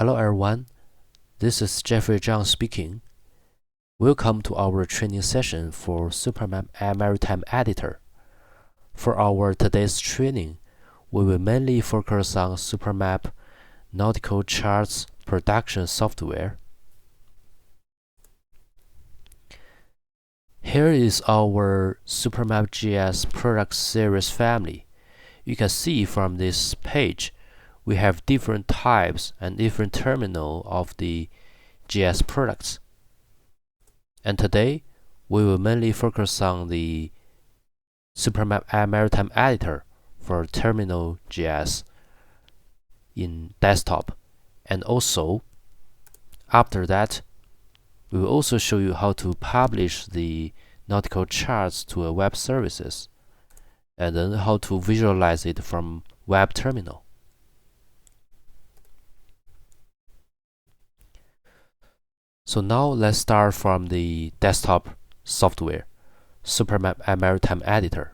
Hello everyone, this is Jeffrey Zhang speaking. Welcome to our training session for SuperMap MaritimeEditor. For our today's training, we will mainly focus on SuperMap nautical charts production software. Here is our SuperMap GIS product series family. You can see from this page we have different types and different terminals of the GIS products. And today, we will mainly focus on the SuperMap MaritimeEditor for terminal GIS in desktop. And also, after that, we will also show you how to publish the nautical charts to a web services, and then how to visualize it from web terminal. So now let's start from the desktop software, SuperMap MaritimeEditor.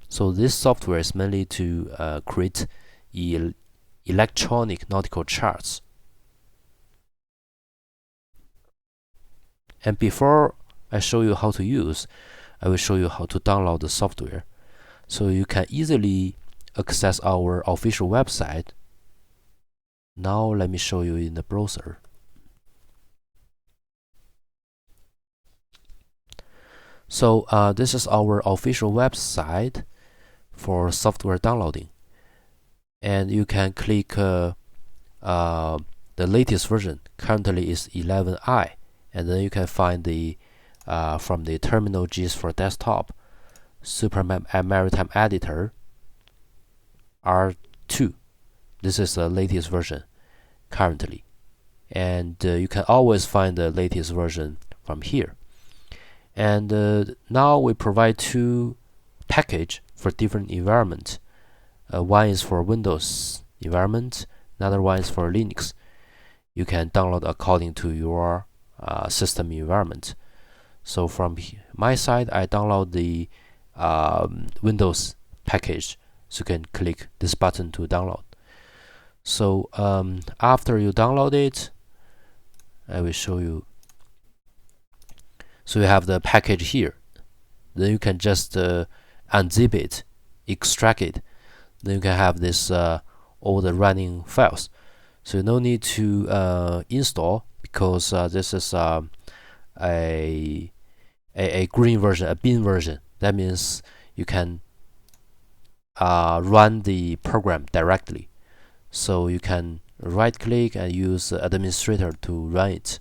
So this software is mainly to create electronic nautical charts. And before I show you how to use, I will show you how to download the software. So you can easily access our official website. Now let me show you in the browser. So this is our official website for software downloading, and you can click the latest version. Currently is 11i, and then you can find the from the terminal GIS for desktop, SuperMap MaritimeEditor R2. This is the latest version currently, and you can always find the latest version from here. And now we provide two packages for different environments. One is for Windows environment, another one is for Linux. You can download according to your system environment. So from my side, I download the Windows package. So you can click this button to download. So after you download it, I will show you. So you have the package here. Then you can just unzip it, extract it. Then you can have this all the running files. So no need to install, because this is a green version, a bin version. That means you can run the program directly. So you can right click and use administrator to run it.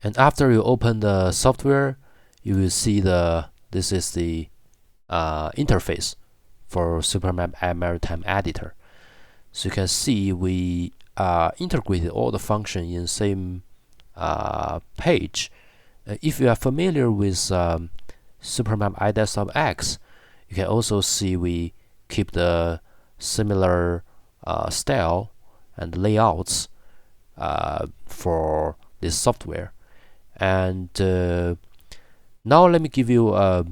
And after you open the software, you will see this is the interface for SuperMap MaritimeEditor. So you can see we integrated all the functions in the same page. If you are familiar with SuperMap iDesktop X, you can also see we keep the similar style and layouts for this software. And now let me give you a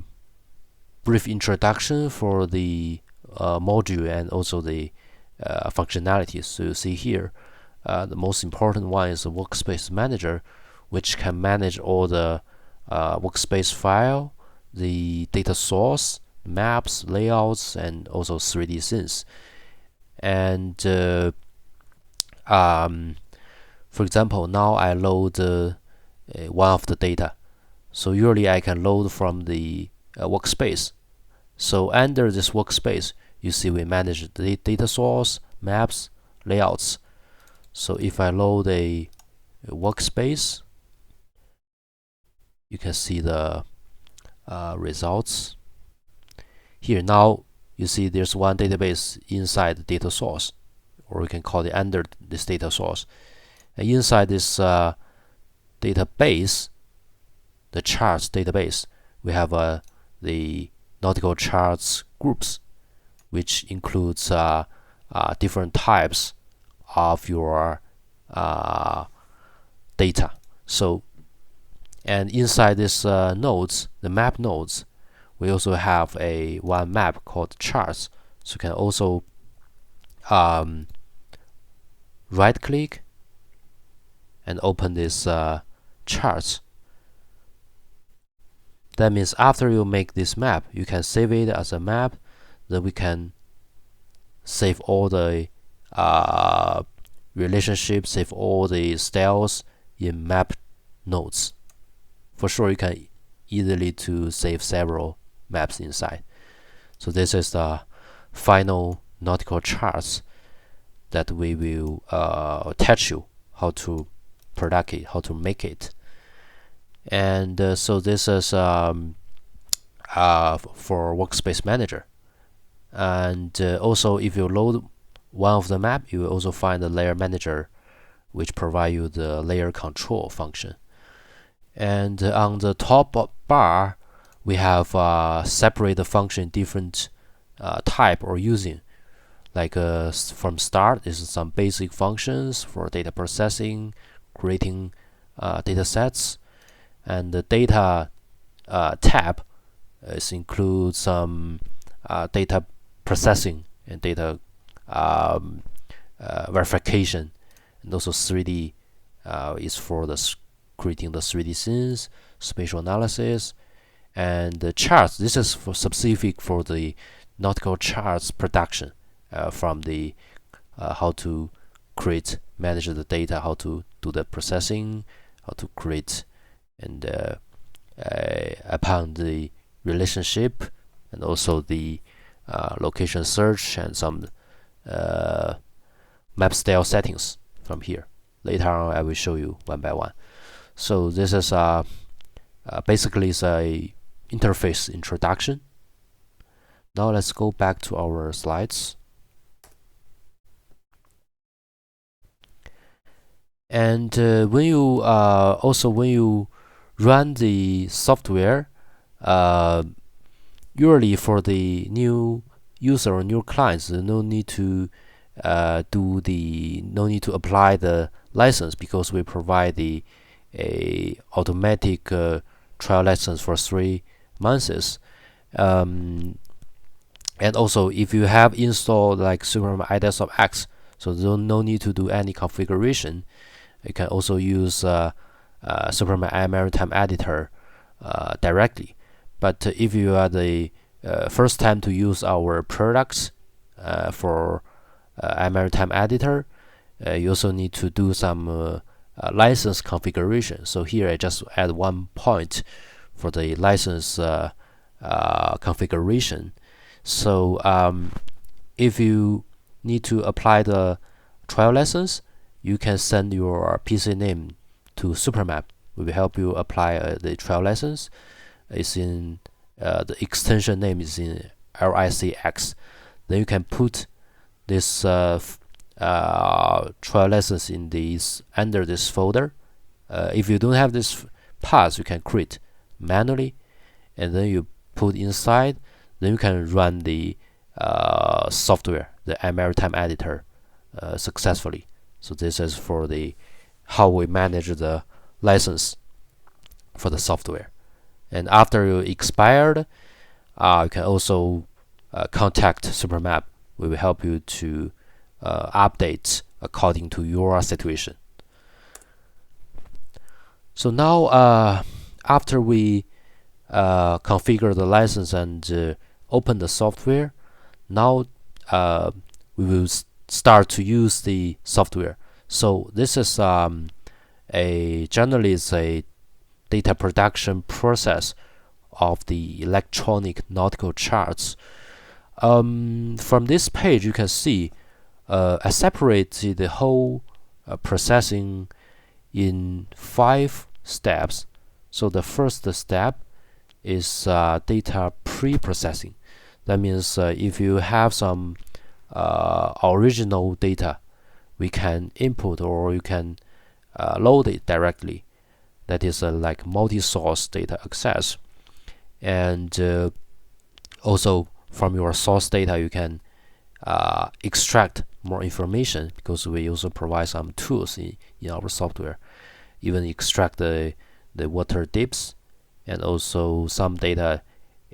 brief introduction for the module and also the functionalities. So you see here, the most important one is the workspace manager, which can manage all the workspace file, the data source, maps, layouts, and also 3D scenes. And for example, now I load one of the data. So usually I can load from the workspace. So under this workspace, you see we manage the data source, maps, layouts. So if I load a workspace, you can see the results. Here now you see there's one database inside the data source, or we can call it under this data source. And inside this database, the charts database, we have the nautical charts groups, which includes different types of your data. So, and inside this nodes, the map nodes, we also have one map called charts. So you can also right click and open this charts. That means after you make this map, you can save it as a map. Then we can save all the relationships, save all the styles in map nodes. For sure, you can easily to save several maps inside. So this is the final nautical charts that we will teach you how to product it, how to make it. And so this is for Workspace Manager. And also, if you load one of the map, you will also find the Layer Manager, which provide you the layer control function. And on the top bar, we have separate the function different type or using. Like from start is some basic functions for data processing, creating data sets, and the data tab includes some data processing and data verification, and also 3D is for the creating the 3D scenes, spatial analysis, and the charts. This is for specific for the nautical charts production, from the how to create, manage the data, how to do the processing, how to create, and upon the relationship, and also the location search and some map style settings from here. Later on, I will show you one by one. So this is basically is a interface introduction. Now let's go back to our slides. And when you when you run the software, usually for the new user or new clients, no need to apply the license, because we provide the automatic trial license for 3 months. And also, if you have installed like SuperMap iDesktop X, so no need to do any configuration. You can also use SuperMap iMaritimeEditor directly. But if you are the first time to use our products for iMaritimeEditor, you also need to do some license configuration. So here I just add 1 point for the license configuration. So if you need to apply the trial license, you can send your PC name to SuperMap. We will help you apply the trial license. It's in the extension name is in LICX. Then you can put this trial license in this under this folder. If you don't have this path, you can create manually, and then you put inside. Then you can run the software, the iMaritimeEditor, successfully. So this is for the how we manage the license for the software. And after you expired, you can also contact SuperMap. We will help you to update according to your situation. So now, after we configure the license and open the software, now we will start to use the software. So this is generally it's a data production process of the electronic nautical charts. From this page, you can see I separated the whole processing in 5 steps. So the first step is data pre-processing. That means if you have some original data, we can input or you can load it directly. That is like multi-source data access. And also from your source data, you can extract more information, because we also provide some tools in our software. Even extract the water depths, and also some data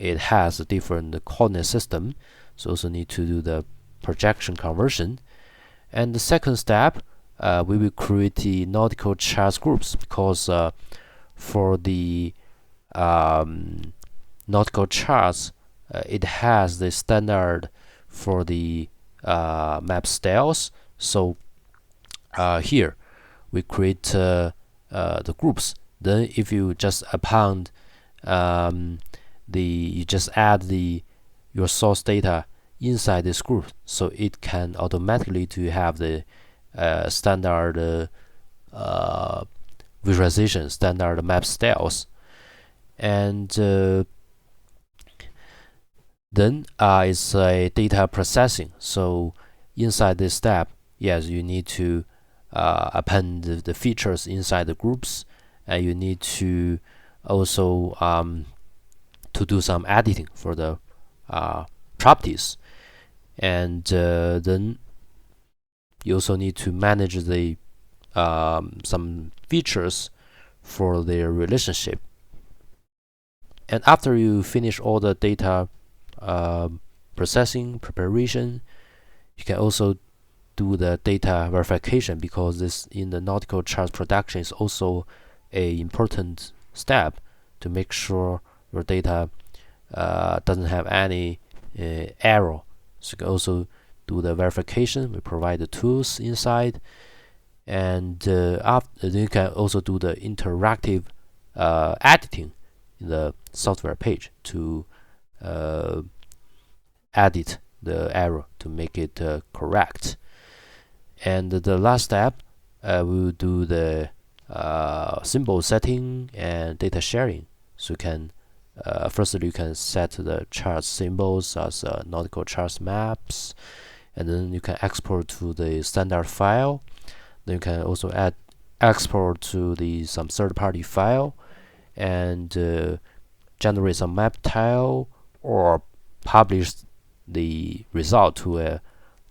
it has a different coordinate system, so also need to do the projection conversion. And the second step, we will create the nautical charts groups, because for the nautical charts, it has the standard for the map styles. So here we create the groups. Then if you just append you just add your source data inside this group, so it can automatically to have the standard visualization, standard map styles. And then it's a data processing. So inside this step, yes, you need to append the features inside the groups, and you need to also to do some editing for the properties. And then you also need to manage the some features for their relationship. And after you finish all the data processing preparation, you can also do the data verification, because this in the nautical charts production is also a important step to make sure your data doesn't have any error. So you can also do the verification. We provide the tools inside, and after you can also do the interactive editing in the software page to edit the error to make it correct. And the last step, we will do the symbol setting and data sharing. So you can firstly you can set the chart symbols as nautical charts maps, and then you can export to the standard file. Then you can also export to some third-party file, and generate some map tile, or publish the result to a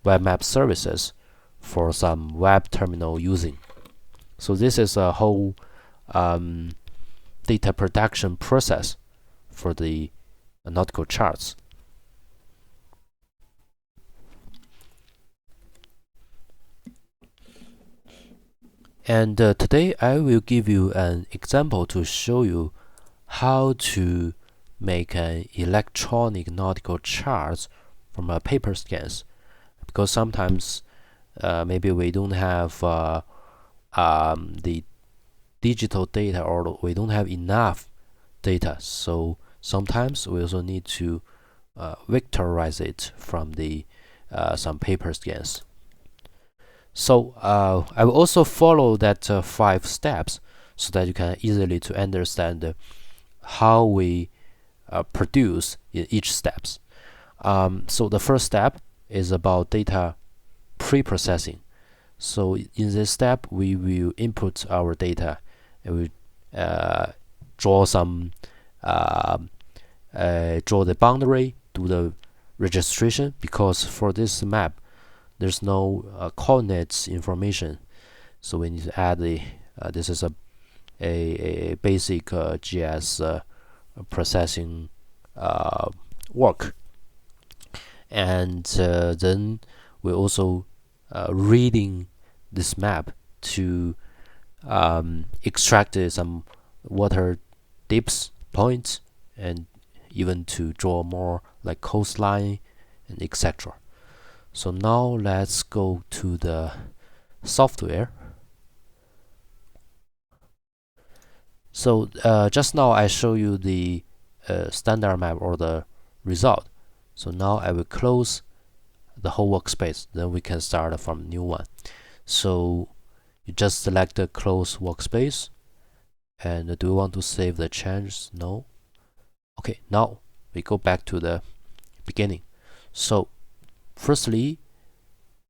web map services for some web terminal using. So this is a whole data production process for the nautical charts. And today I will give you an example to show you how to make an electronic nautical charts from a paper scans, because sometimes maybe we don't have the digital data, or we don't have enough data, so sometimes we also need to vectorize it from the some paper scans. So I will also follow that 5 steps, so that you can easily to understand how we produce in each steps. So the first step is about data pre-processing. So in this step, we will input our data, and we draw the boundary, do the registration, because for this map there's no coordinates information, so we need to add the this is a basic GIS processing work. And then we also reading this map to extract some water dips points, and even to draw more like coastline and etc. So now let's go to the software. So just now I show you the standard map or the result. So now I will close the whole workspace, then we can start from a new one. So you just select the close workspace, and do you want to save the changes? No. Okay, now we go back to the beginning. So firstly,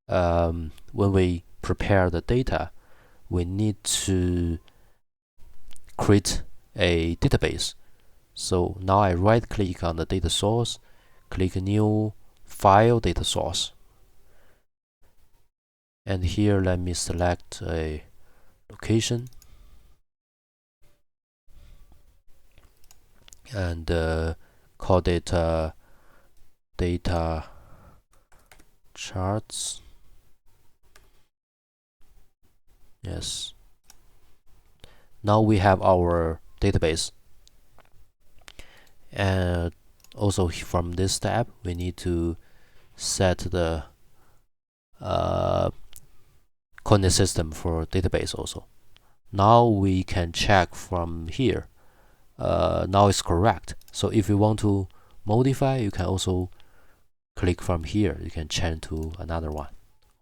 when we prepare the data, we need to create a database. So now I right click on the data source, click new file data source, and here let me select a location, and call it data charts. Yes. Now we have our database. And also from this tab, we need to set the coordinate system for database also. Now we can check from here. Now it's correct. So if you want to modify, you can also click from here. You can change to another one.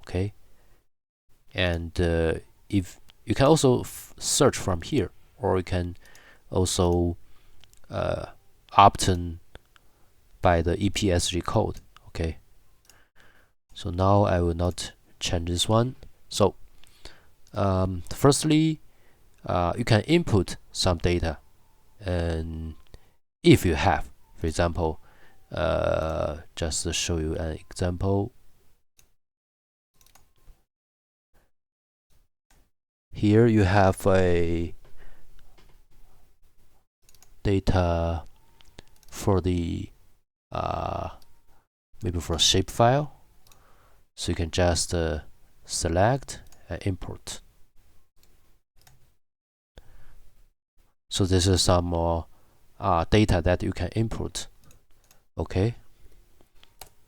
Okay. And if you can also search from here, or you can also obtain by the EPSG code. Okay. So now I will not change this one. So firstly, you can input some data, and if you have, for example, just to show you an example, here you have a data for the maybe for a shapefile, so you can just select and import. So this is some more data that you can input. Okay.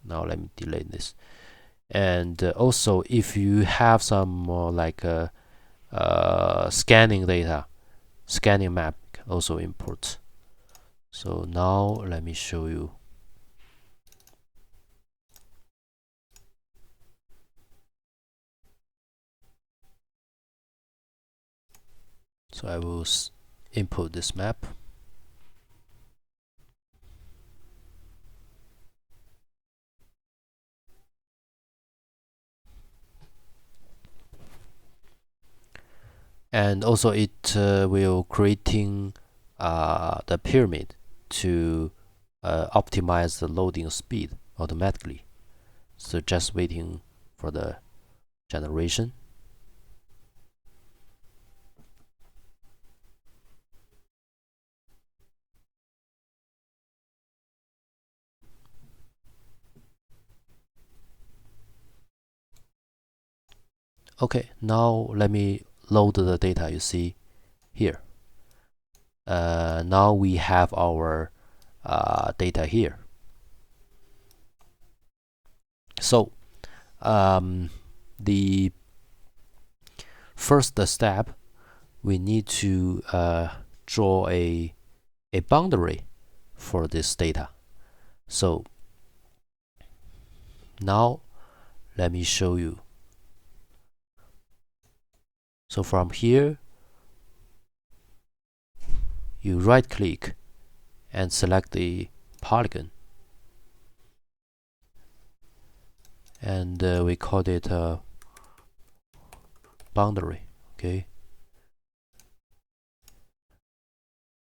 Now let me delete this. And also, if you have some more like scanning data, scanning map, you can also import. So now let me show you. So I will input this map. And also it will creating the pyramid to optimize the loading speed automatically. So just waiting for the generation. Okay, now let me load the data you see here. Now we have our data here. So the first step, we need to draw a boundary for this data. So now let me show you. So from here, you right click and select the polygon, and we call it a boundary. Okay,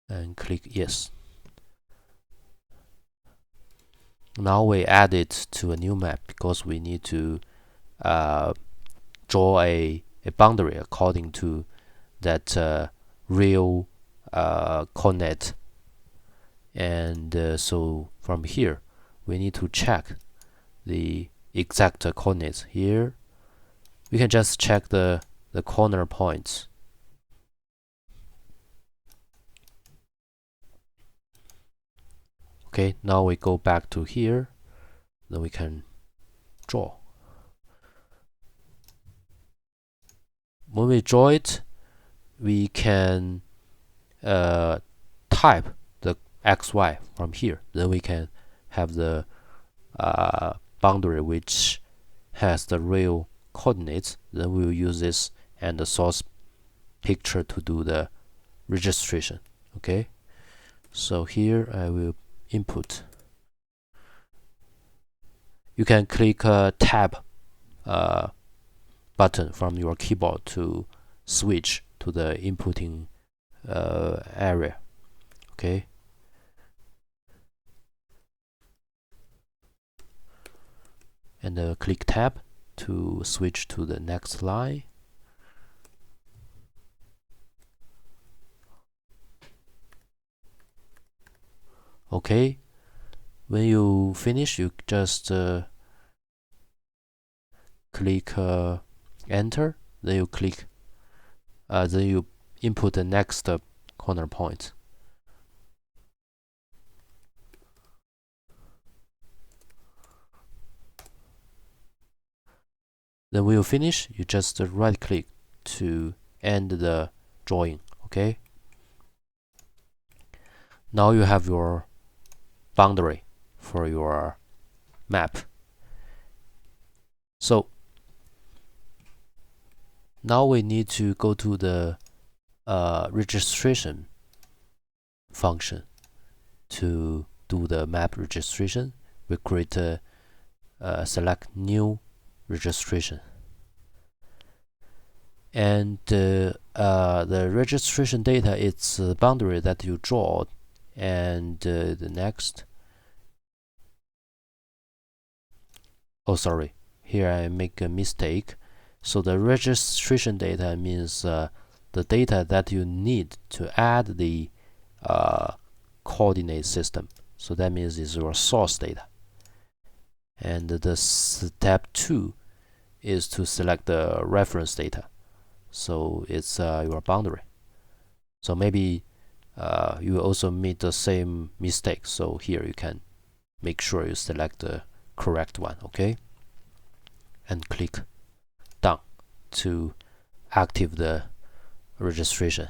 and click yes. Now we add it to a new map because we need to draw a boundary according to that real coordinate. And so from here, we need to check the exact coordinates here. We can just check the corner points. Okay, now we go back to here, then we can draw. When we draw it, we can type the XY from here. Then we can have the boundary which has the real coordinates. Then we will use this and the source picture to do the registration. Okay, so here I will input. You can click tab button from your keyboard to switch to the inputting area. Okay, and click tab to switch to the next line. Okay, When you finish, you just click enter, then you click then you input the next corner point. Then when you finish, you just right click to end the drawing. Okay, now you have your boundary for your map. So now we need to go to the registration function to do the map registration. We create a select new registration, and the registration data is the boundary that you draw. And the next, oh sorry, here I make a mistake. So the registration data means the data that you need to add the coordinate system. So that means it's your source data. And the step 2 is to select the reference data. So it's your boundary. So maybe you also made the same mistake. So here you can make sure you select the correct one. Okay, and click done to active the registration.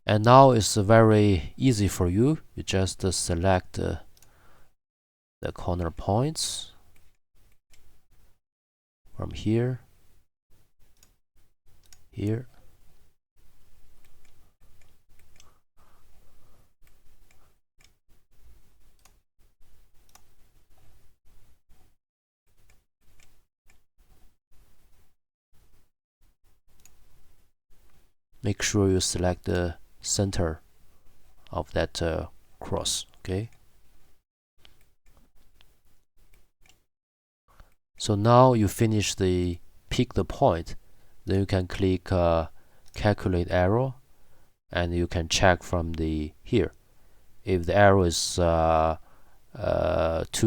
And now it's very easy for you. You just select the corner points from here, here, make sure you select the center of that cross. Okay, so now you finish the pick the point, then you can click calculate arrow, and you can check from the here. If the arrow is too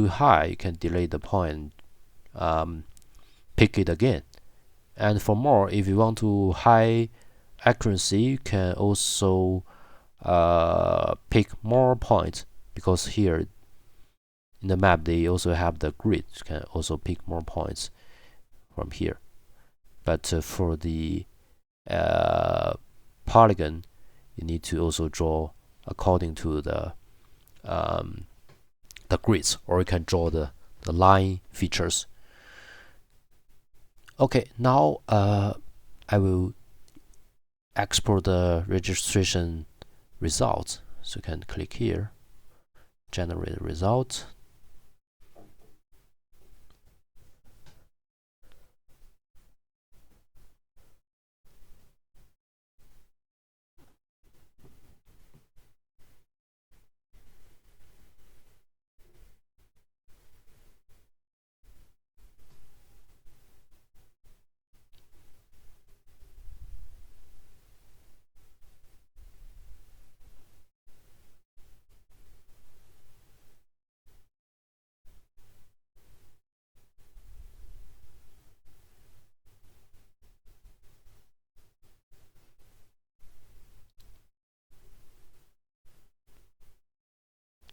high, you can delete the point, pick it again. And for more, if you want to high accuracy, you can also pick more points, because here in the map they also have the grid. You can also pick more points from here. But for the polygon, you need to also draw according to the grids, or you can draw the line features. Okay, now I will export the registration results. So you can click here, generate result.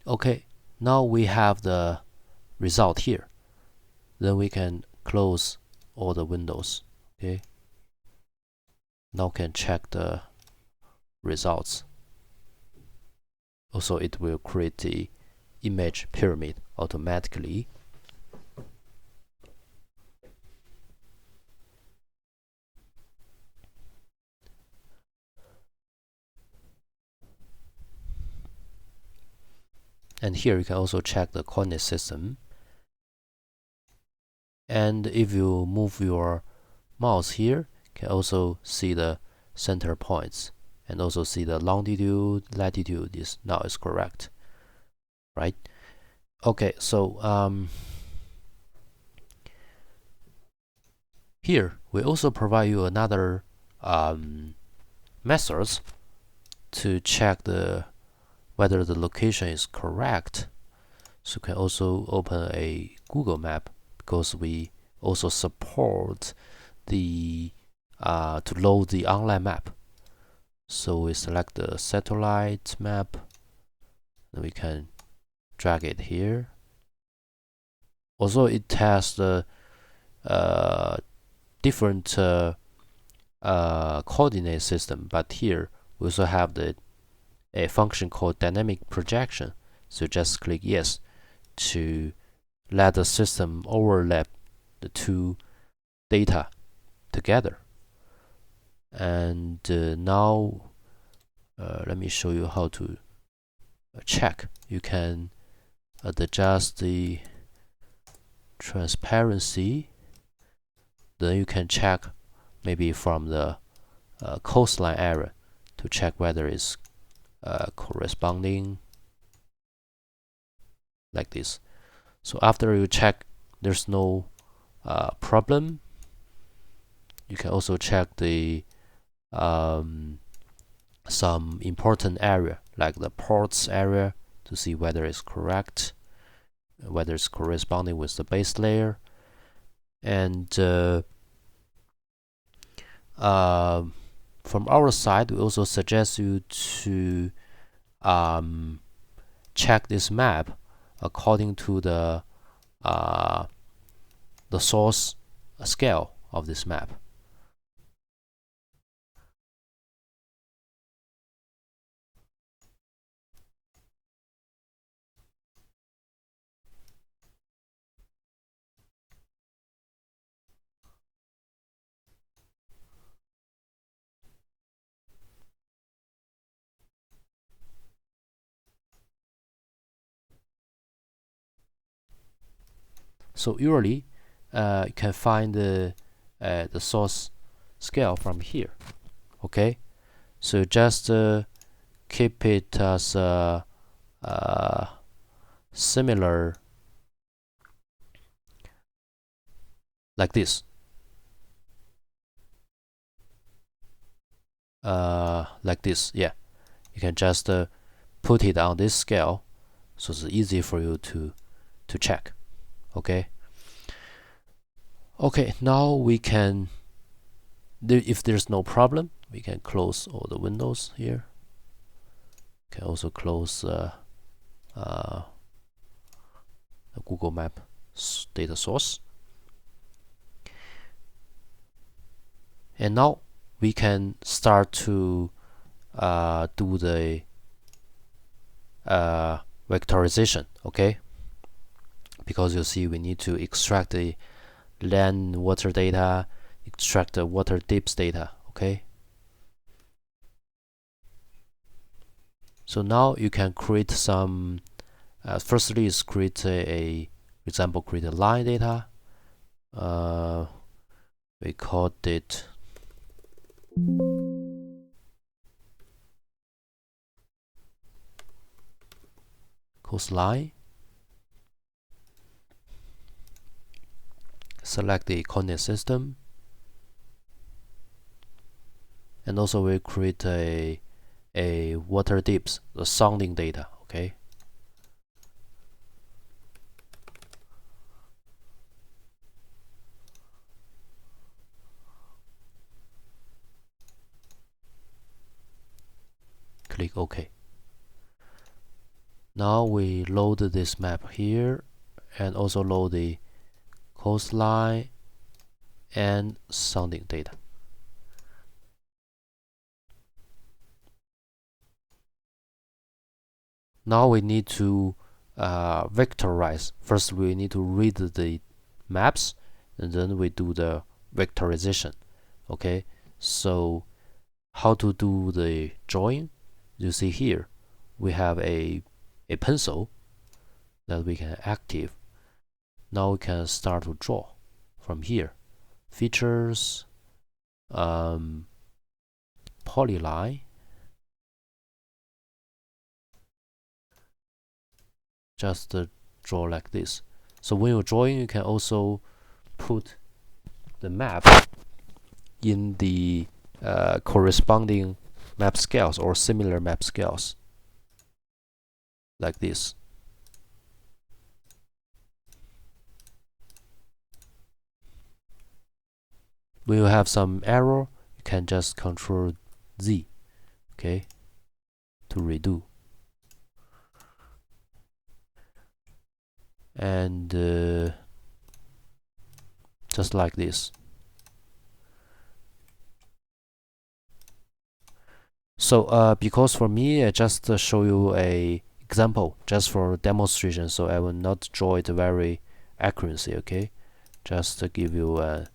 Okay, now we have the result here. Then we can close all the windows. Okay, now can check the results. Also, it will create the image pyramid automatically. And here you can also check the coordinate system. And if you move your mouse here, you can also see the center points, and also see the longitude, latitude is now is correct, right? Okay, so here we also provide you another methods to check whether the location is correct. So you can also open a Google map, because we also support the to load the online map. So we select the satellite map, and we can drag it here. Also, it has the different coordinate system, but here we also have a function called dynamic projection. So just click yes to let the system overlap the two data together. And now let me show you how to check. You can adjust the transparency. Then you can check maybe from the coastline area to check whether it's corresponding, like this. So after you check there's no problem, you can also check the some important area like the ports area to see whether it's correct, whether it's corresponding with the base layer. And from our side, we also suggest you to check this map according to the source scale of this map. So usually you can find the source scale from here. Okay, so just keep it as similar, like this. Like this, yeah. You can just put it on this scale, so it's easy for you to check. Okay. Okay, now we can, if there's no problem, we can close all the windows here. Can also close the Google Map data source. And now we can start to do the vectorization. Okay, because you see we need to extract the land water data, extract the water depth data. Okay, so now you can create some firstly is create a example, create a line data. We called it coastline. Select the coordinate system, and also we create a water depth, the sounding data. Okay, click OK. Now we load this map here, and also load the coastline and sounding data. Now we need to vectorize. First we need to read the maps, and then we do the vectorization. Okay, so how to do the drawing? You see here we have a pencil that we can active. Now we can start to draw from here. Features, polyline, just draw like this. So when you're drawing, you can also put the map in the corresponding map scales or similar map scales, like this. when you have some error, you can just Control Z, okay, to redo. And just like this. So because for me, I just show you a example just for demonstration, so I will not draw it very accuracy, okay, just to give you an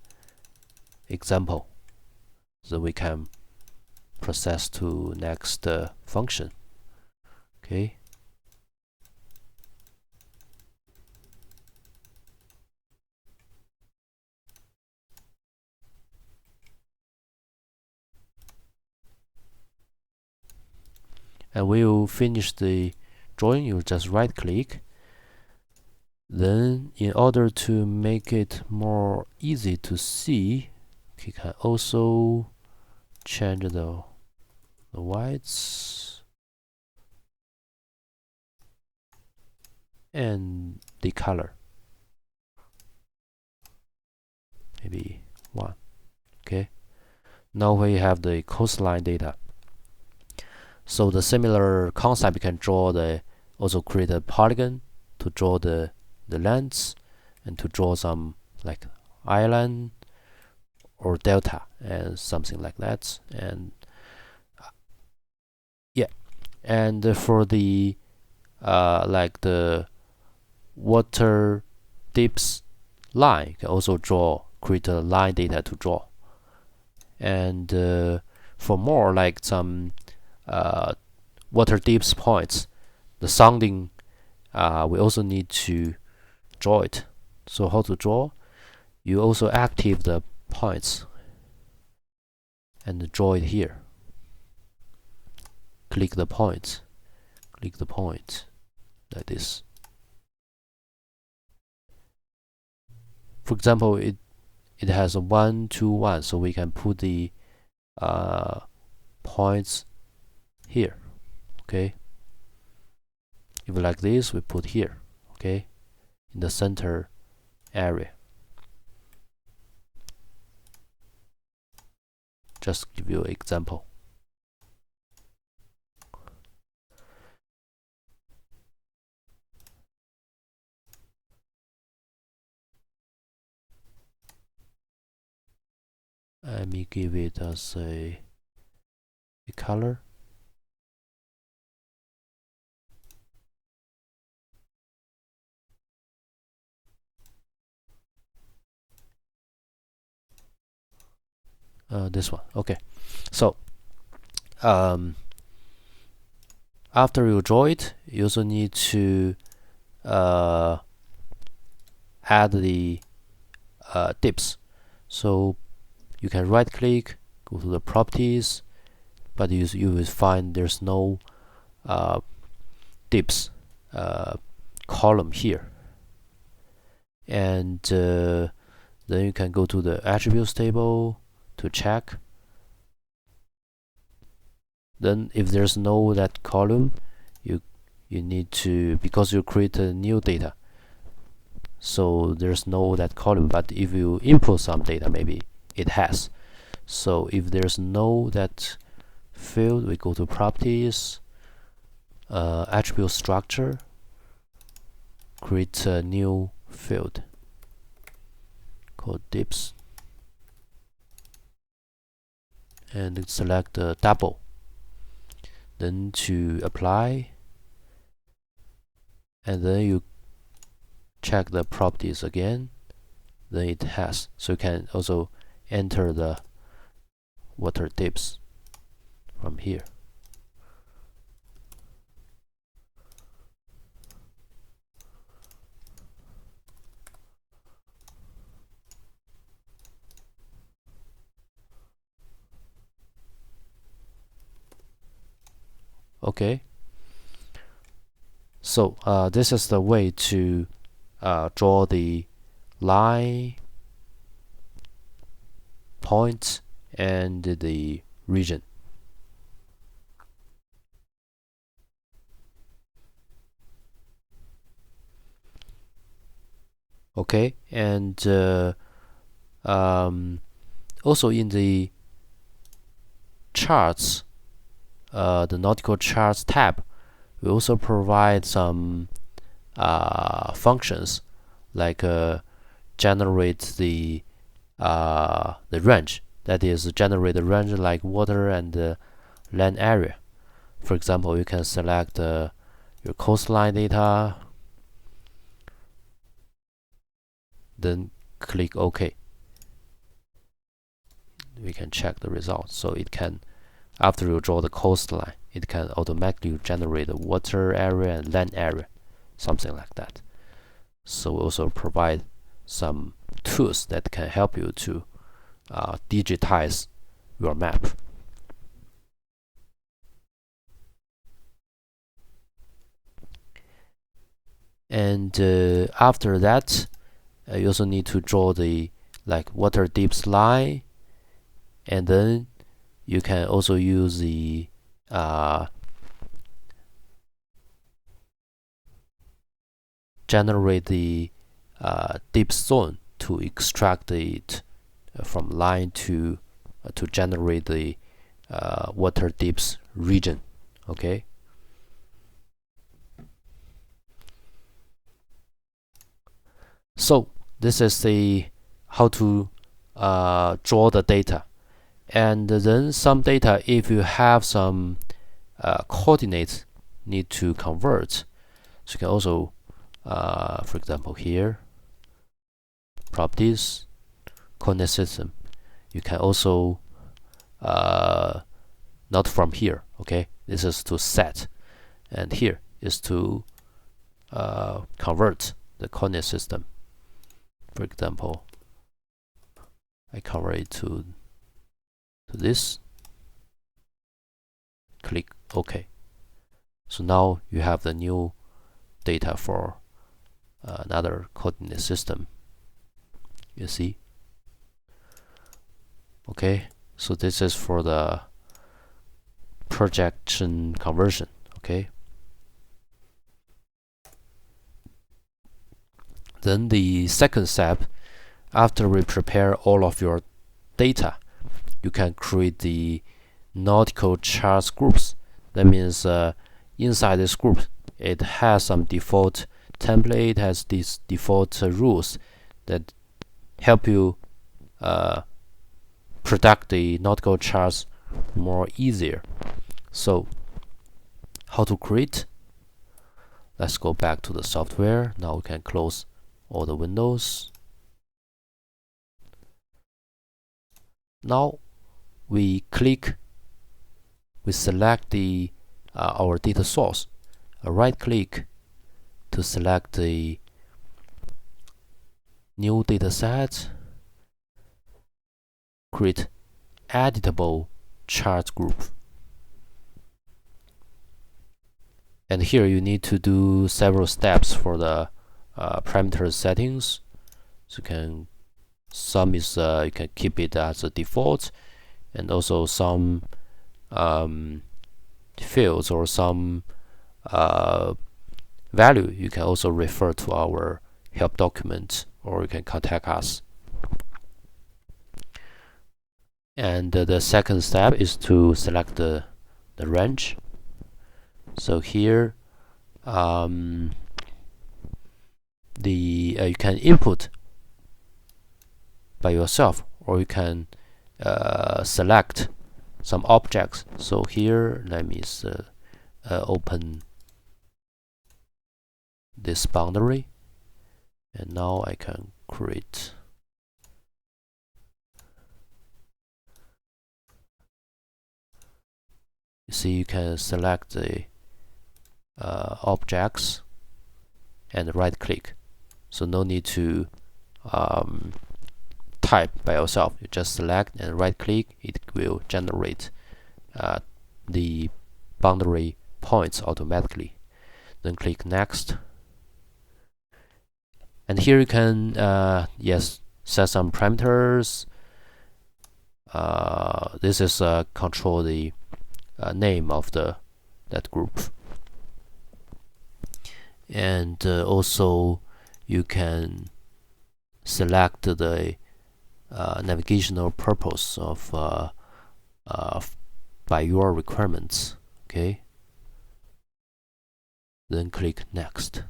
example so we can process to next function, okay. And when you finish the drawing, you just right click. Then in order to make it more easy to see, you can also change the whites and the color, maybe 1, okay. Now we have the coastline data. So the similar concept, you can draw also create a polygon to draw the lands and to draw some like island or delta and something like that. And yeah, and for the like the water depths line, you can also create a line data to draw. And for more like some water depths points, the sounding, we also need to draw it. So how to draw? You also active the points and draw it here. Click the point like this. For example, it has a 1, 2, 1, so we can put the points here, okay. If like this, we put here, okay, in the center area. Just give you an example. Let me give it as a color. This one, okay. So after you draw it, you also need to add the dips. So you can right click, go to the properties, but you will find there's no dips column here. And then you can go to the attributes table to check. Then if there's no that column, you need to, because you create a new data, so there's no that column. But if you input some data, maybe it has. So if there's no that field, we go to properties, attribute structure, create a new field called dips, and select the double. Then to apply, and then you check the properties again, then it has. So you can also enter the water dips from here. Okay, so this is the way to draw the line, points, and the region. Okay, and Also in the charts, the nautical charts tab, we also provide some functions like generate the range, that is generate the range like water and land area. For example, you can select your coastline data, then click OK. We can check the results. So it can, after you draw the coastline, it can automatically generate the water area and land area, something like that. So we also provide some tools that can help you to digitize your map. And after that, you also need to draw the water depth line, and then you can also use the generate the depth zone to extract it from line to generate the water depth region. Okay. So this is the how to draw the data. And then some data, if you have some coordinates need to convert, so you can also for example here, properties, coordinate system, you can also not from here. Okay, this is to set, and here is to convert the coordinate system. For example, I convert it to this, click OK. So now you have the new data for another coordinate system. You see? Okay, so this is for the projection conversion. Okay. Then the second step, after we prepare all of your data, you can create the nautical charts groups. That means inside this group, it has some default template, has these default rules that help you product the nautical charts more easier. So how to create? Let's go back to the software. Now we can close all the windows. Now we select the our data source. Right click to select the new data set, create editable chart group. And here you need to do several steps for the parameter settings. So some is you can keep it as a default, and also some fields or some value you can also refer to our help document, or you can contact us. And the second step is to select the range. So here you can input by yourself, or you can select some objects. So here let me open this boundary, and now I can create you see you can select the objects and right click, so no need to type by yourself. You just select and right click, it will generate the boundary points automatically. Then click next, and here you can set some parameters. This is control the name of that group, and also you can select the navigational purpose of by your requirements. Okay, then click next,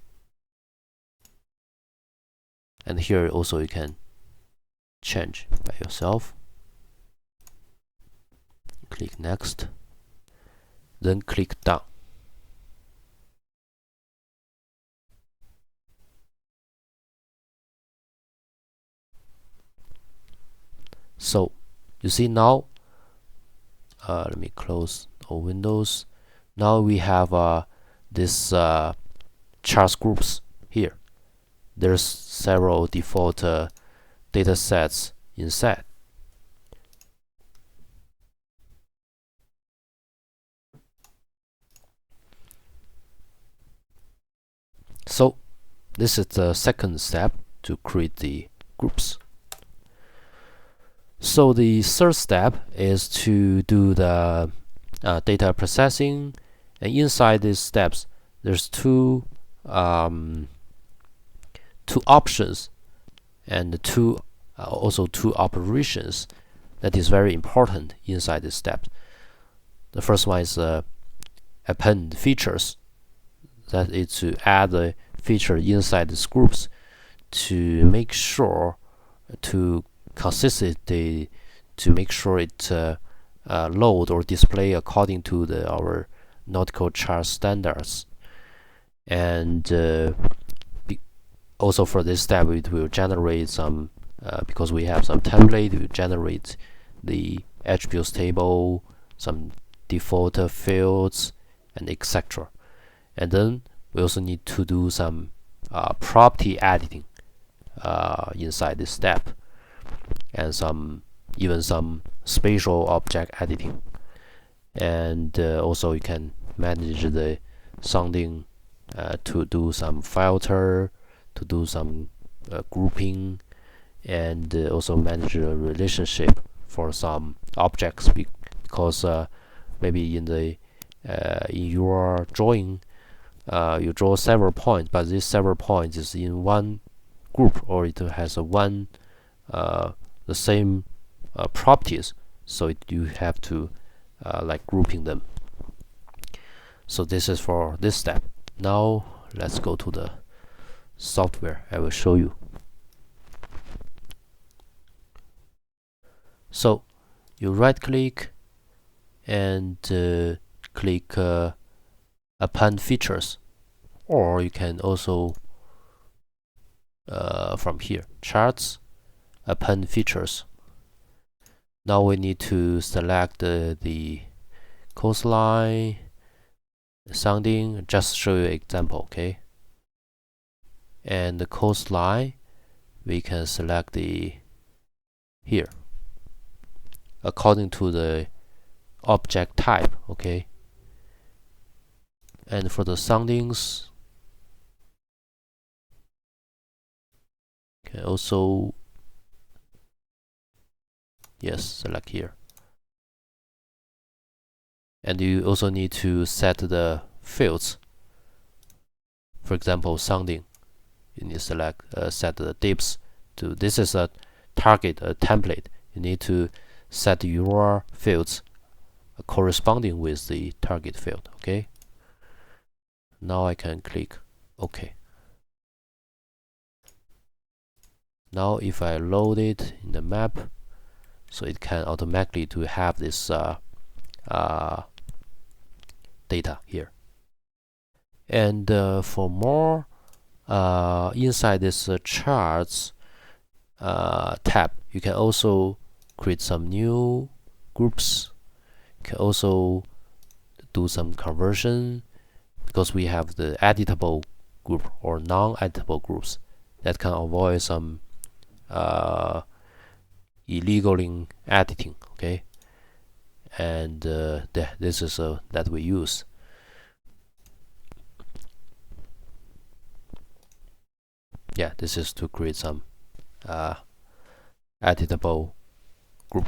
and here also you can change by yourself. Click next, then click done. So you see now, let me close all windows. Now we have this charts groups here. There's several default data sets inside. So this is the second step to create the groups. So the third step is to do the data processing, and inside these steps there's two options and also two operations that is very important inside this step. The first one is append features, that is to add a feature inside these groups to make sure to consistently to make sure it load or display according to our nautical chart standards. And also for this step, it will generate some because we have some template, it will generate the attributes table, some default fields, and etc. And then we also need to do some property editing inside this step, and even some spatial object editing. And also you can manage the sounding to do some filter, to do some grouping, and also manage the relationship for some objects, because maybe in your drawing you draw several points, but this several points is in one group, or it has the same properties, so you have to like grouping them. So this is for this step. Now let's go to the software. I will show you. So you right click and click append features, or you can also from here, charts, append features. Now we need to select the coastline, sounding, just show you an example, okay? And the coastline, we can select here according to the object type, okay? And for the soundings, can also select here. And you also need to set the fields. For example, sounding, you need to select set the dips to, this is a target, a template. You need to set your fields corresponding with the target field, okay? Now I can click OK. Now if I load it in the map, so it can automatically to have this data here. And for more inside this charts tab, you can also create some new groups. You can also do some conversion, because we have the editable group or non-editable groups that can avoid some illegal editing, okay? And this is that we use. Yeah, this is to create some editable group.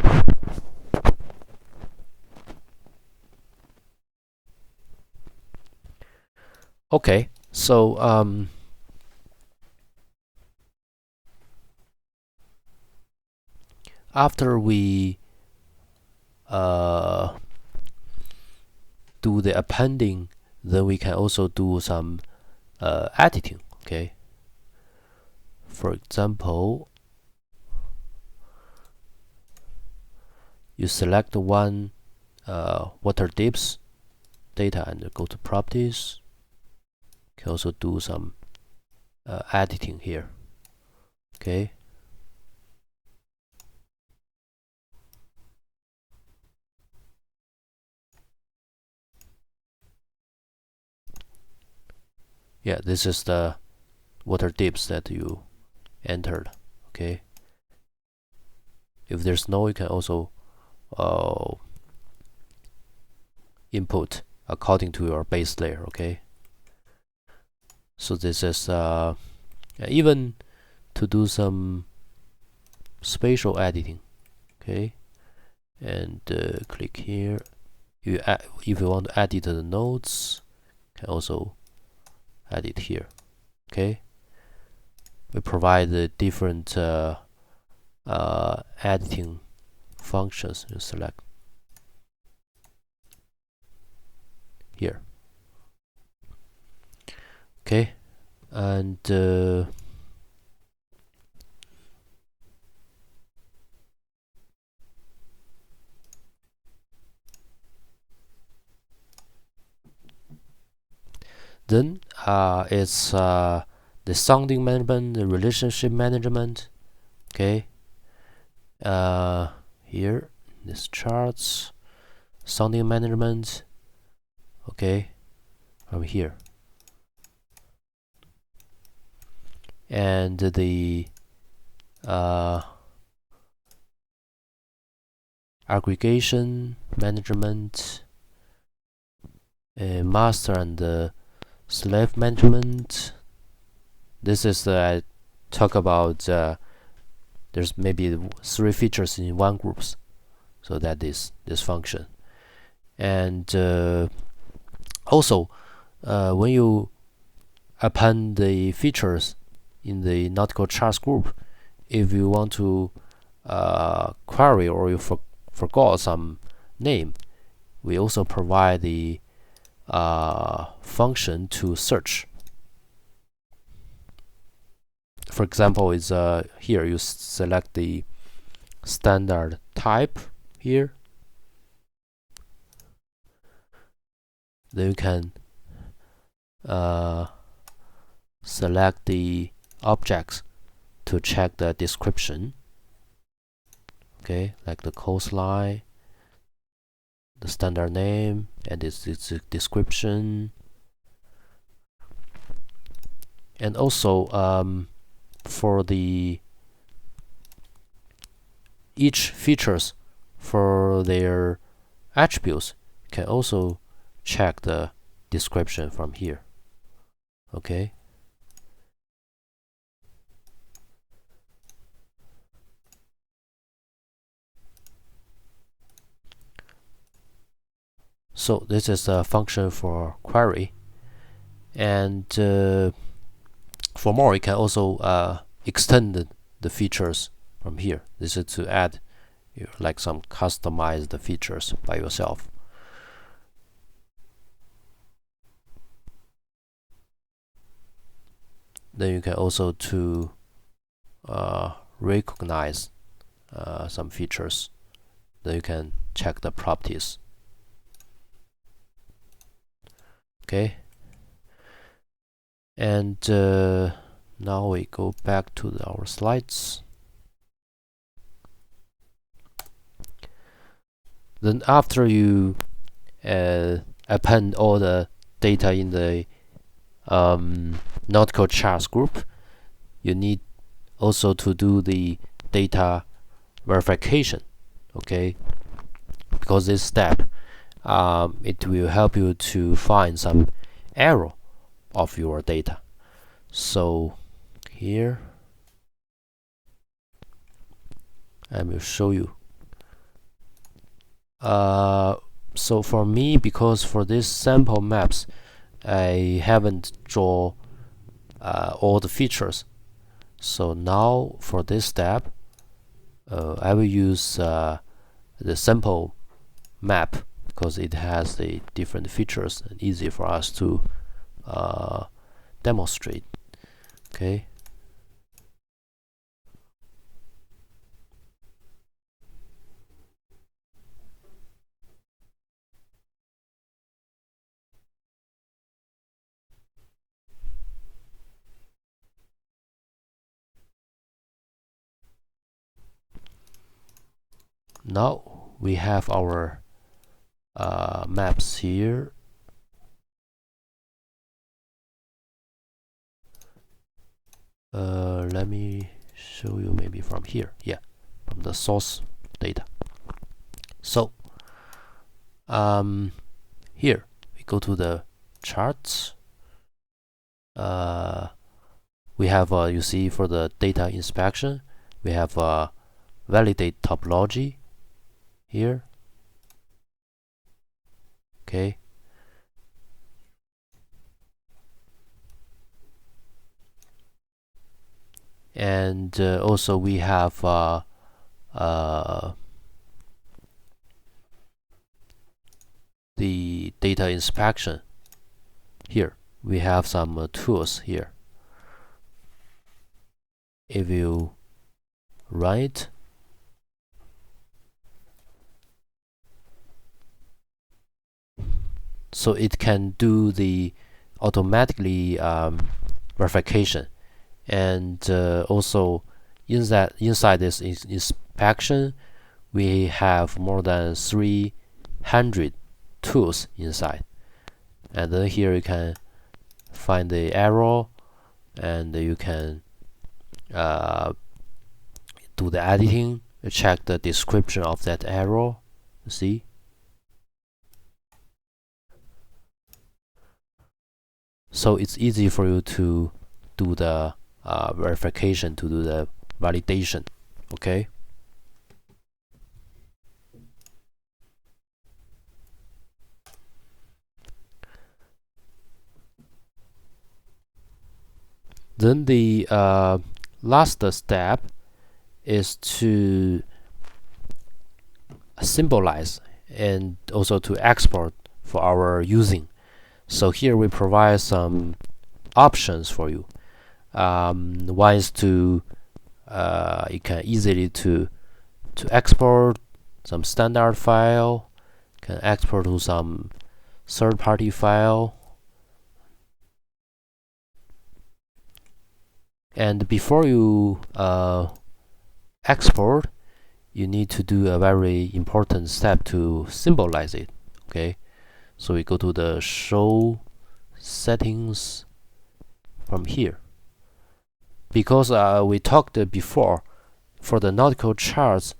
Okay, so after we do the appending, then we can also do some editing. Okay, for example, you select one water depth data and go to properties. You can also do some editing here. Okay, yeah, this is the water depths that you entered. Okay, if there's no, you can also input according to your base layer. Okay, so this is even to do some spatial editing. Okay, and click here. If you want to edit the nodes, you can also edit here. Okay, we provide the different editing functions. You select here. Okay, and then it's the sounding management, the relationship management. Okay, here this charts, sounding management. Okay, from here, and the aggregation management, master and slave management. This is I talk about there's maybe 3 features in one group, so that is this function. And also when you append the features in the nautical charts group, if you want to query or you forgot some name, we also provide the function to search. For example, is here you select the standard type here, then you can select the objects to check the description. Okay, like the coastline, the standard name, and its description. And also for the each features for their attributes, you can also check the description from here. Okay, so this is a function for query. And for more, you can also extend the features from here. This is to add like some customized features by yourself. Then you can also to recognize some features. Then you can check the properties. Okay, and now we go back to our slides. Then after you append all the data in the nautical charts group, you need also to do the data verification. Okay, because this step it will help you to find some error of your data. So here I will show you. So for me, because for this sample maps I haven't draw all the features, so now for this step I will use the sample map because it has the different features and easy for us to demonstrate. Okay. Now we have our maps here. Let me show you maybe from here. Yeah, from the source data. So here we go to the charts. We have you see for the data inspection, we have validate topology here. Okay. And also we have the data inspection. Here we have some tools here. If you run it, so it can do the automatically verification, and also inside this inspection we have more than 300 tools inside. And then here you can find the error, and you can do the editing, check the description of that error. See? So it's easy for you to do the verification, to do the validation. Okay. Then the last step is to symbolize and also to export for our using. So here we provide some options for you. One is to you can easily to export some standard file, can export to some third-party file. And before you export, you need to do a very important step to symbolize it. Okay, so we go to the show settings from here. Because we talked before, for the nautical charts,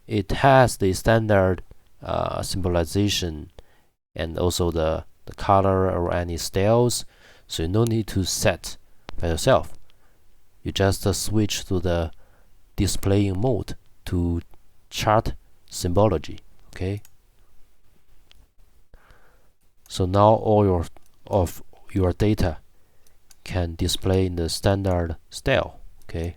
it has the standard symbolization and also the color or any styles, so you no need to set by yourself. You just switch to the displaying mode to chart symbology. Okay. So now all of your data can display in the standard style. Okay.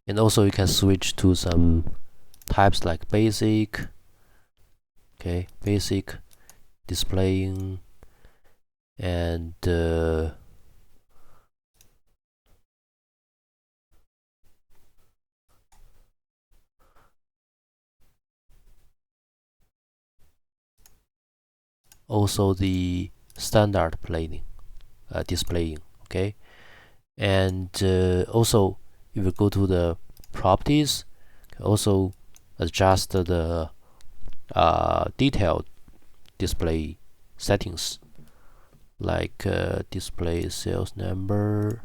And also you can switch to some types like basic. Okay, basic, displaying, and also the standard displaying. Okay, and also if you go to the properties, you can also adjust the detailed display settings, like display sales number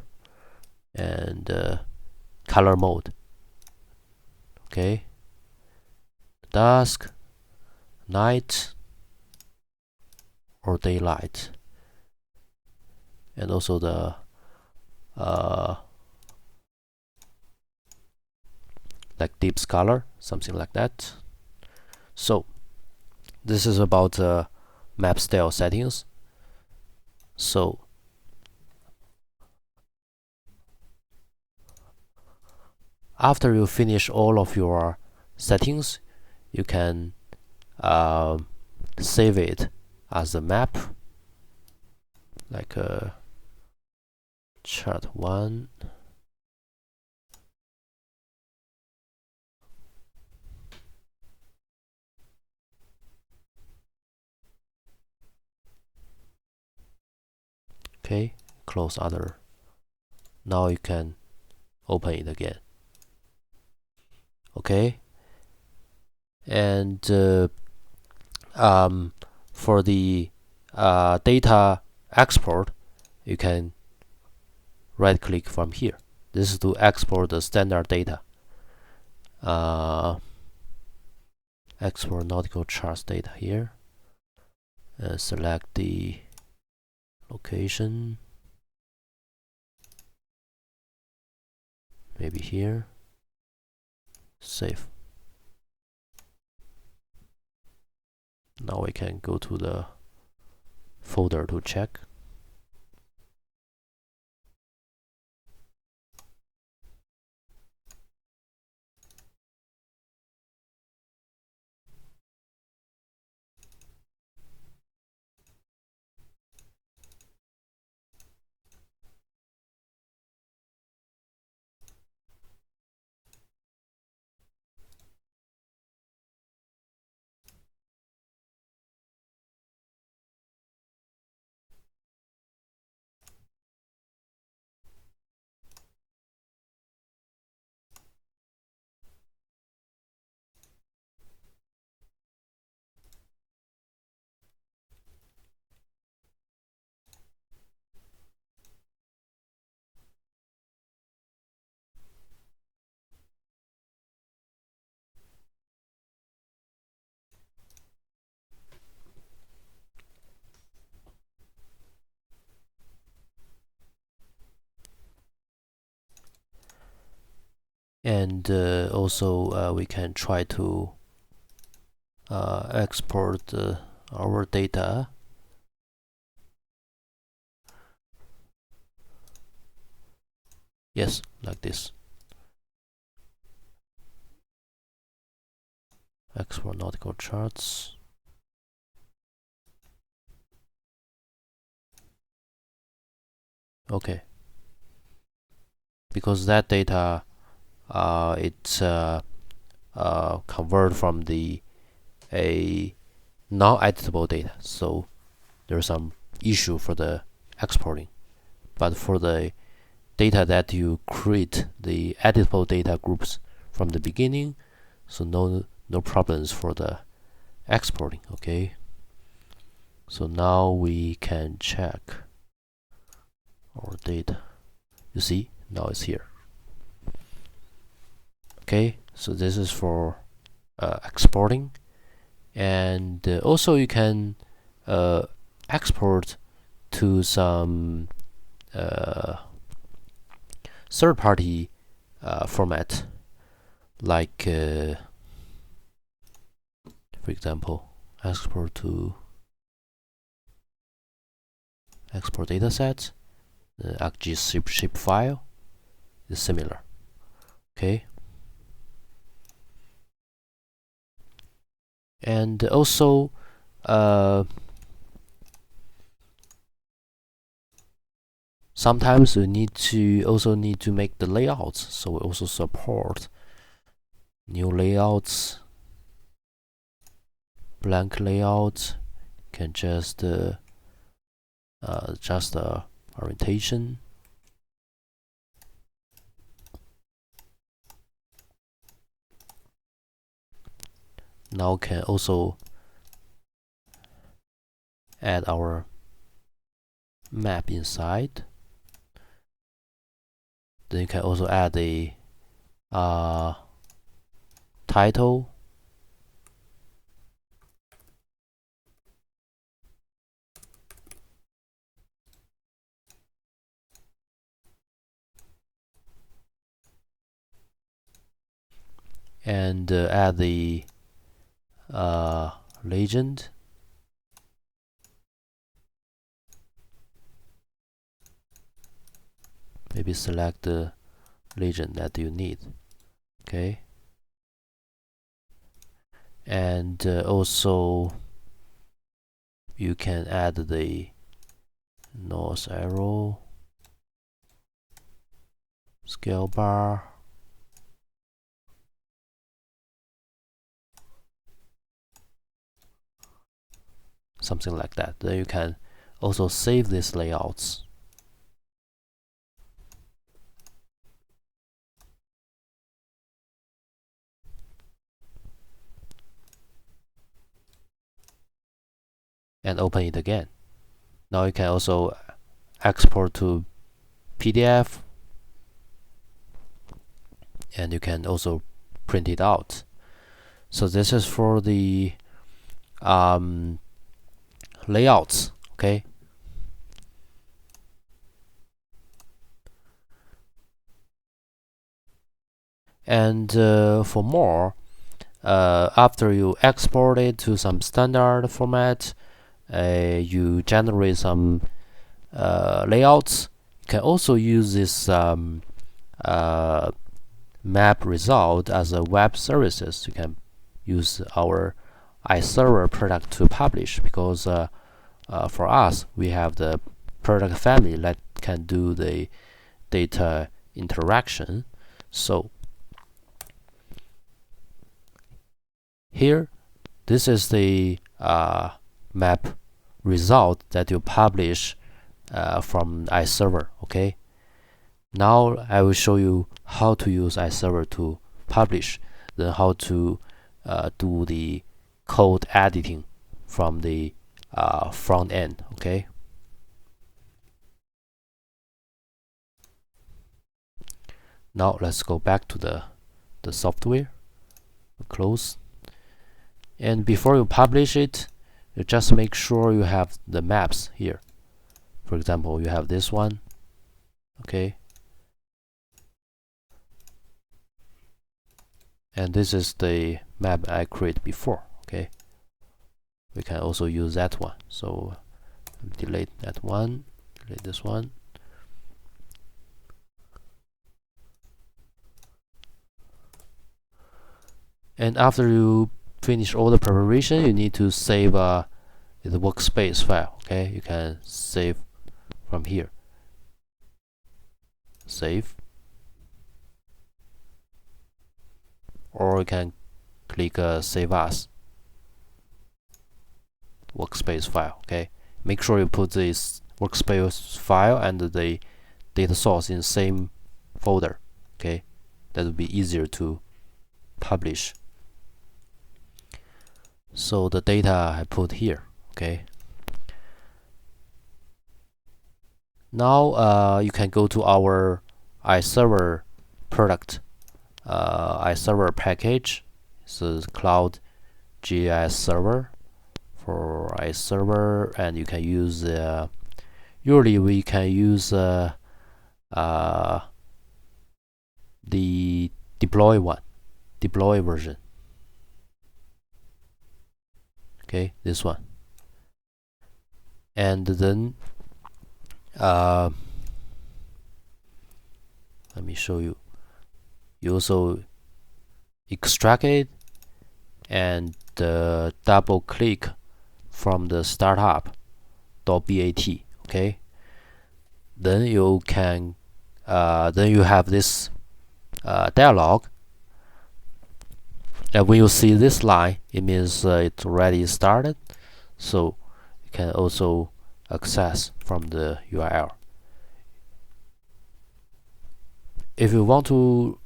and color mode. Okay, dusk, night, or daylight, and also the like deep color, something like that. So this is about map style settings. So after you finish all of your settings, you can save it as a map, like a chart 1. Okay, close other. Now you can open it again. Okay, and for the data export, you can right click from here. This is to export the standard data. Export nautical charts data here, and select the location, maybe here. Save. Now we can go to the folder to check. And also we can try to export our data. Yes, like this. Export nautical charts. Okay, because that data it's convert from the a non-editable data, so there's some issue for the exporting. But for the data that you create the editable data groups from the beginning, so no problems for the exporting. Okay, so now we can check our data. You see, now it's here. Okay, so this is for exporting, and also you can export to some third-party format, like for example, export to export datasets. The ArcGIS shape file is similar. Okay, and also sometimes we need to make the layouts, so we also support new layouts, blank layouts. Can just adjust the orientation. Now can also add our map inside. Then you can also add a title, and add the legend. maybe select the region that you need. Okay, and also you can add the north arrow, scale bar, something like that. Then you can also save these layouts. And open it again. Now you can also export to PDF, and you can also print it out. So this is for the layouts. Okay. And for more, after you export it to some standard format, you generate some layouts. You can also use this map result as a web services. You can use our iServer product to publish, because for us, we have the product family that can do the data interaction. So here, this is the map result that you publish from iServer. Okay. Now I will show you how to use iServer to publish, then how to do the code editing from the front end. Okay. Now let's go back to the software. Close. And before you publish it, you just make sure you have the maps here. For example, you have this one. Okay. And this is the map I created before. Okay. We can also use that one. So delete that one, delete this one. And after you finish all the preparation, you need to save the workspace file. Okay, you can save from here. Save. Or you can click Save As workspace file. Okay, make sure you put this workspace file and the data source in the same folder. Okay, that would be easier to publish. So the data I put here. Okay. Now you can go to our iServer product, iServer package. So Cloud GIS server for iServer, and you can use usually we can use the deploy version. Okay, this one. And then let me show you. You also extract it and double click from the startup.bat. Okay, then you can then you have this dialog. And when you see this line, it means it's already started. So you can also access from the URL. If you want to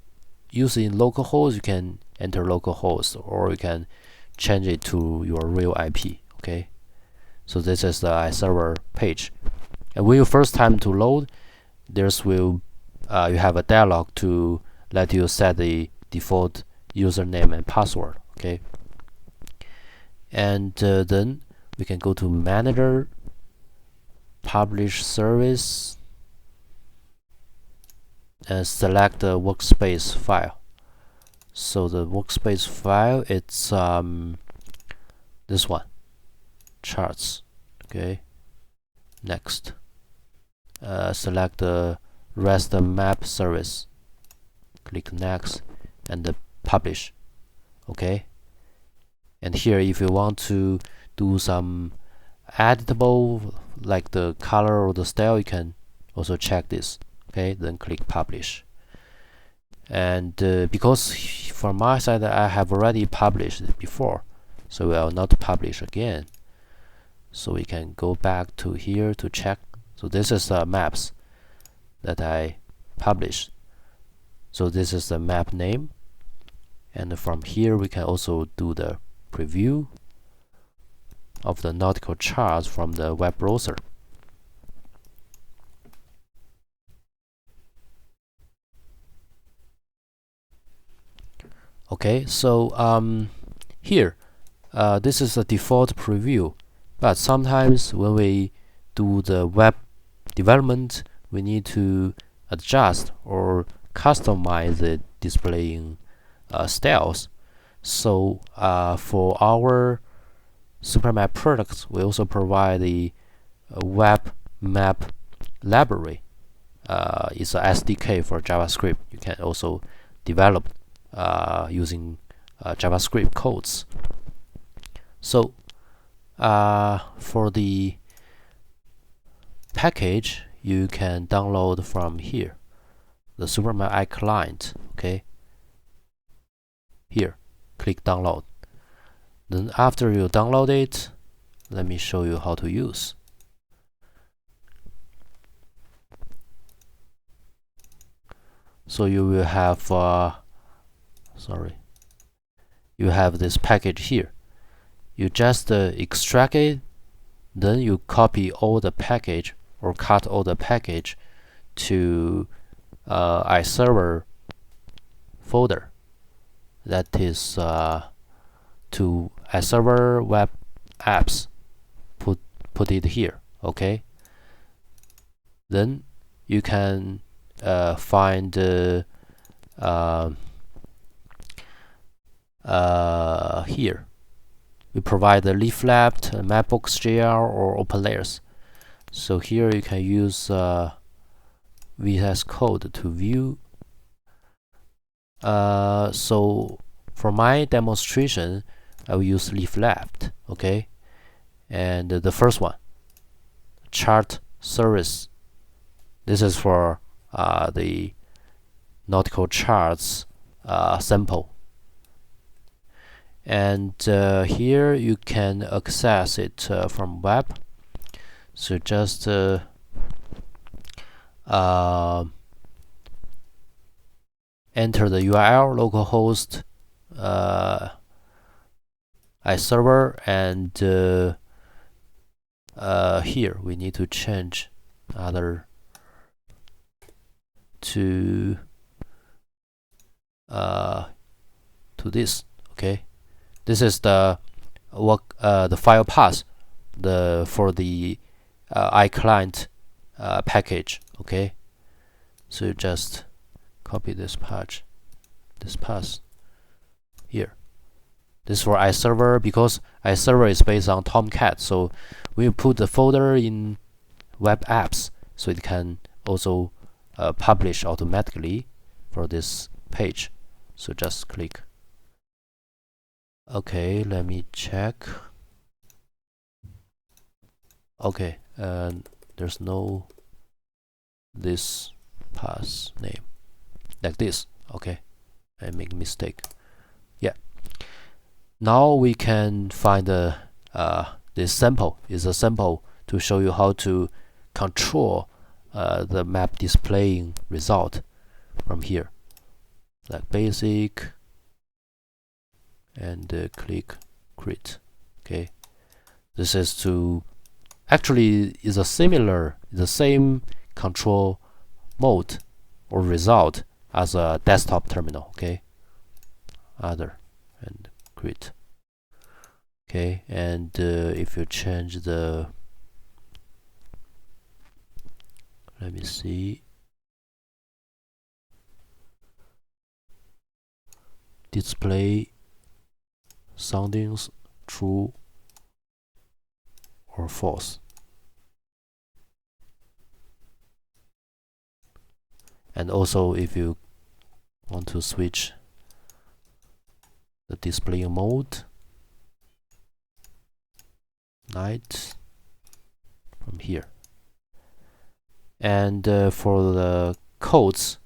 use it in localhost, you can enter localhost, or you can change it to your real IP. Okay, so this is the iServer page. And when you first time to load, there's will you have a dialog to let you set the default username and password. Okay, and then we can go to Manager, Publish Service, and select the workspace file. So the workspace file, it's this one, charts. Okay, next select the REST map service. Click next and publish. Okay. And here, if you want to do some editable, like the color or the style, you can also check this. Okay, then click publish. And because from my side I have already published it before, so I will not publish again. So we can go back to here to check. So this is the maps that I published. So this is the map name, and from here we can also do the preview of the nautical charts from the web browser. Okay, so here this is a default preview, but sometimes when we do the web development, we need to adjust or customize the displaying styles. So for our SuperMap products, we also provide the web map library. It's a SDK for JavaScript. You can also develop using JavaScript codes. So for the package, you can download from here, the SuperMap iClient. Okay, here, click download. Then after you download it, let me show you how to use. So you will have you have this package here. You just extract it, then you copy all the package or cut all the package to iServer folder. That is to iServer web apps. Put it here. Okay. Then you can find here we provide the leaflet, mapbox.jl or open layers. So here you can use VS Code to view. So for my demonstration, I will use leaflet. Okay, and the first one, chart service. This is for the nautical charts sample. And here you can access it from web. So just enter the URL localhost iServer, and here we need to change other to this. Okay, this is the file path for the iClient package. Okay, so you just copy this path here. This is for iServer, because iServer is based on Tomcat, so we put the folder in web apps, so it can also publish automatically for this page. So just click. Okay, let me check. Okay, there's no this path name like this. Okay, I make a mistake. Yeah. Now we can find this sample is a sample to show you how to control the map displaying result from here, like basic, and click create. Okay, this is to actually is a similar, the same control mode or result as a desktop terminal. Okay, other and create. Okay, and if you change the, let me see, display soundings true or false. And also, if you want to switch the display mode, night, from here. And for the codes,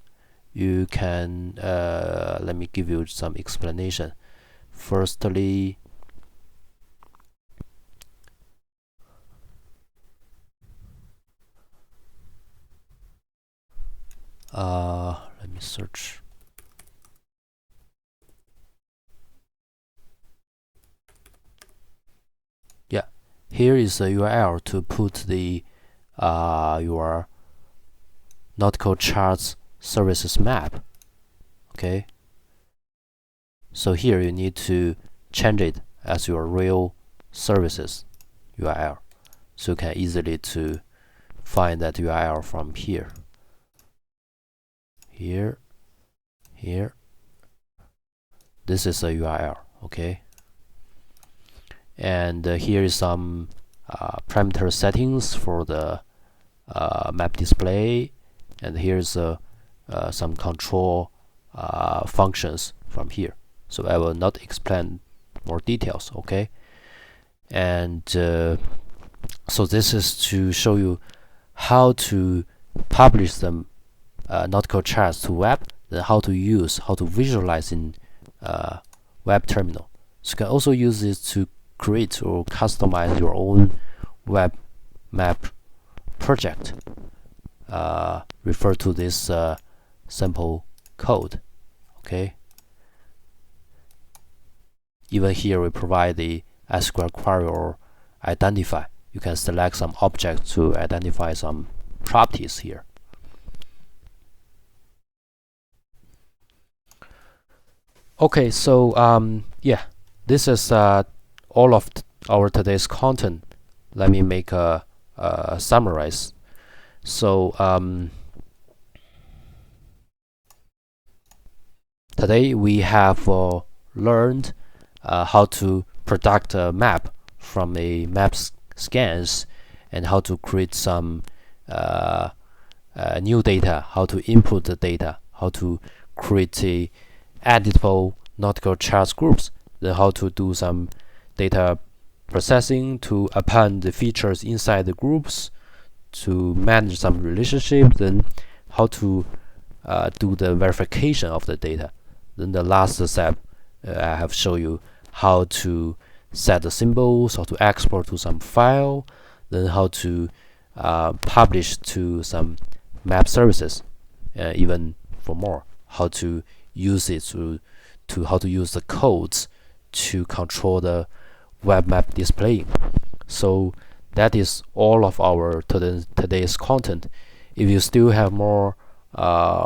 you can let me give you some explanation. Firstly, let me search. Yeah, here is the URL to put the your nautical charts services map. Okay, so here you need to change it as your real services URL, so you can easily to find that URL from here. Here. This is a URL. Okay, and here is some parameter settings for the map display, and here's some control functions from here. So I will not explain more details. Okay, and so this is to show you how to publish them nautical charts to web, then how to visualize in web terminal. So you can also use this to create or customize your own web map project. Refer to this simple code. Okay. Even here we provide the SQL query or identify. You can select some objects to identify some properties here. Okay, so yeah, this is all of our today's content. Let me make a summarize. So today we have learned how to product a map from a map scans, and how to create some new data, how to input the data, how to create a editable nautical charts groups, then how to do some data processing to append the features inside the groups, to manage some relationships, then how to do the verification of the data. Then the last step, I have shown you how to set the symbols, how to export to some file, then how to publish to some map services, even for more, how to use it to how to use the codes to control the web map displaying. So that is all of our today's content. If you still have more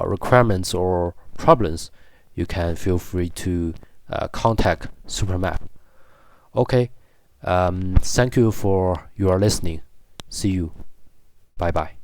requirements or problems, you can feel free to contact SuperMap. Okay, thank you for your listening. See you. Bye bye.